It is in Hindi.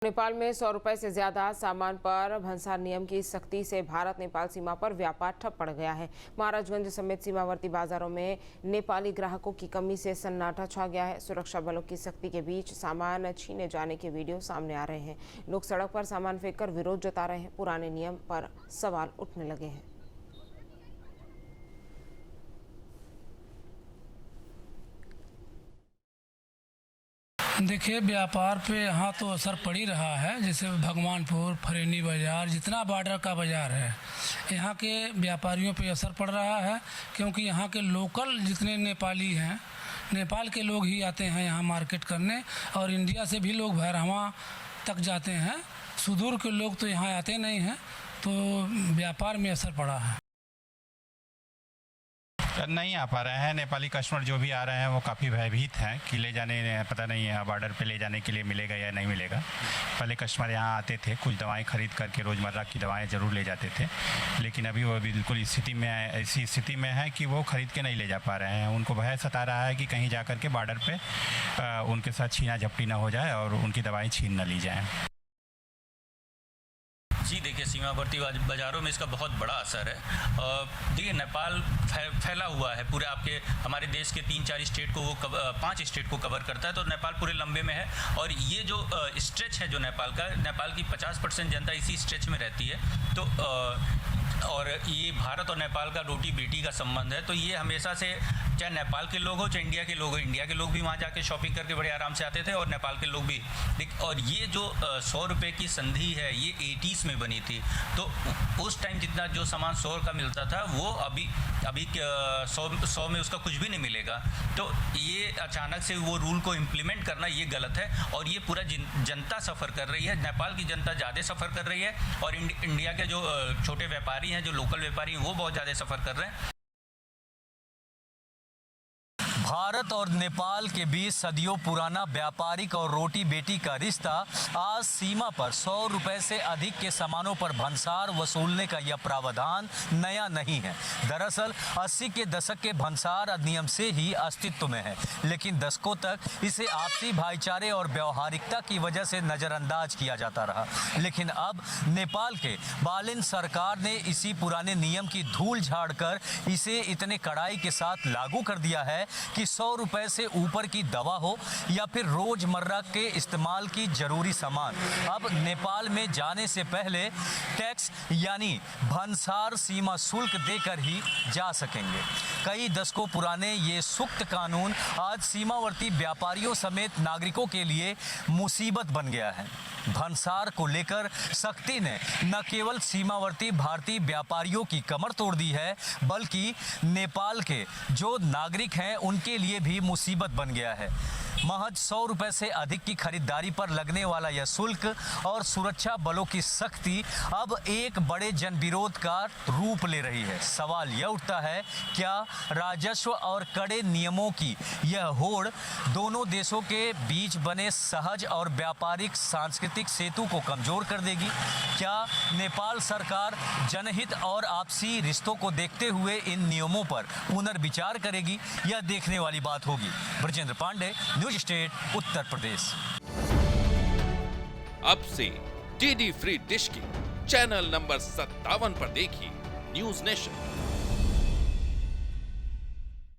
नेपाल में 100 रुपए से ज्यादा सामान पर भंसार नियम की सख्ती से भारत नेपाल सीमा पर व्यापार ठप पड़ गया है। महाराजगंज समेत सीमावर्ती बाजारों में नेपाली ग्राहकों की कमी से सन्नाटा छा गया है। सुरक्षा बलों की सख्ती के बीच सामान छीने जाने के वीडियो सामने आ रहे हैं। लोग सड़क पर सामान फेंककर विरोध जता रहे हैं। पुराने नियम पर सवाल उठने लगे हैं। देखिए, व्यापार पे यहाँ तो असर पड़ ही रहा है। जैसे भगवानपुर, फरेनी बाज़ार, जितना बॉर्डर का बाज़ार है, यहाँ के व्यापारियों पे असर पड़ रहा है, क्योंकि यहाँ के लोकल जितने नेपाली हैं, नेपाल के लोग ही आते हैं यहाँ मार्केट करने, और इंडिया से भी लोग भैरहवा तक जाते हैं। सुदूर के लोग तो यहाँ आते नहीं हैं, तो व्यापार में असर पड़ा है। नहीं आ पा रहे हैं। नेपाली कस्टमर जो भी आ रहे हैं वो काफ़ी भयभीत हैं कि ले जाने पता नहीं है बॉर्डर पे ले जाने के लिए मिलेगा या नहीं मिलेगा। पहले कस्टमर यहाँ आते थे, कुछ दवाएं खरीद करके रोज़मर्रा की दवाएं ज़रूर ले जाते थे, लेकिन अभी वो बिल्कुल ऐसी स्थिति में है कि वो ख़रीद के नहीं ले जा पा रहे हैं। उनको भय सता रहा है कि कहीं जा कर के बॉर्डर पर उनके साथ छीना झपटी ना हो जाए और उनकी दवाएँ छीन न ली जाएँ। जी देखिए, सीमावर्ती बाज़ारों में इसका बहुत बड़ा असर है। देखिए, नेपाल फैला हुआ है पूरे आपके हमारे देश के 3-4 स्टेट को, वो 5 स्टेट को कवर करता है, तो नेपाल पूरे लंबे में है। और ये जो स्ट्रेच है जो नेपाल का, नेपाल की 50% जनता इसी स्ट्रेच में रहती है। तो और ये भारत और नेपाल का रोटी बेटी का संबंध है। तो ये हमेशा से, चाहे नेपाल के लोग हो चाहे इंडिया के लोग हो, इंडिया के लोग भी वहाँ जाके शॉपिंग करके बड़े आराम से आते थे, और नेपाल के लोग भी। और ये जो 100 रुपये की संधि है, ये 80s में बनी थी। तो उस टाइम जितना जो सामान 100 का मिलता था, वो अभी 100 में उसका कुछ भी नहीं मिलेगा। तो ये अचानक से वो रूल को इम्प्लीमेंट करना, ये गलत है, और ये पूरा जनता सफ़र कर रही है। नेपाल की जनता ज़्यादा सफ़र कर रही है, और इंडिया के जो छोटे व्यापारी हैं, जो लोकल व्यापारी हैं, वो बहुत ज़्यादा सफ़र कर रहे हैं। भारत और नेपाल के बीच सदियों पुराना व्यापारिक और रोटी बेटी का रिश्ता आज सीमा पर 100 रुपए से अधिक के सामानों पर भंसार वसूलने का यह प्रावधान नया नहीं है। दरअसल 80 के दशक के भंसार अधिनियम से ही अस्तित्व में है, लेकिन दशकों तक इसे आपसी भाईचारे और व्यवहारिकता की वजह से नज़रअंदाज किया जाता रहा। लेकिन अब नेपाल के बालिन सरकार ने इसी पुराने नियम की धूल झाड़कर इसे इतने कड़ाई के साथ लागू कर दिया है कि 100 रुपए से ऊपर की दवा हो या फिर रोजमर्रा के इस्तेमाल की जरूरी सामान अब नेपाल में जाने से पहले टैक्स यानी भंसार सीमा शुल्क देकर ही जा सकेंगे। कई दशकों पुराने ये सख्त कानून आज सीमावर्ती व्यापारियों समेत नागरिकों के लिए मुसीबत बन गया है। भंसार को लेकर सख्ती ने न केवल सीमावर्ती भारतीय व्यापारियों की कमर तोड़ दी है, बल्कि नेपाल के जो नागरिक हैं उनके लिए भी मुसीबत बन गया है। महज 100 रुपए से अधिक की खरीदारी पर लगने वाला यह शुल्क और सुरक्षा बलों की सख्ती अब एक बड़े जनविरोध का रूप ले रही है। सवाल यह उठता है, क्या राजस्व और कड़े नियमों की यह होड़ दोनों देशों के बीच बने सहज और व्यापारिक सांस्कृतिक सेतु को कमजोर कर देगी? क्या नेपाल सरकार जनहित और आपसी रिश्तों को देखते हुए इन नियमों पर पुनर्विचार करेगी? यह देखने वाली बात होगी। Brajendra Pandey, news state, Uttar Pradesh. अब से डीडी फ्री डिश की चैनल नंबर 57 पर देखिए न्यूज नेशन।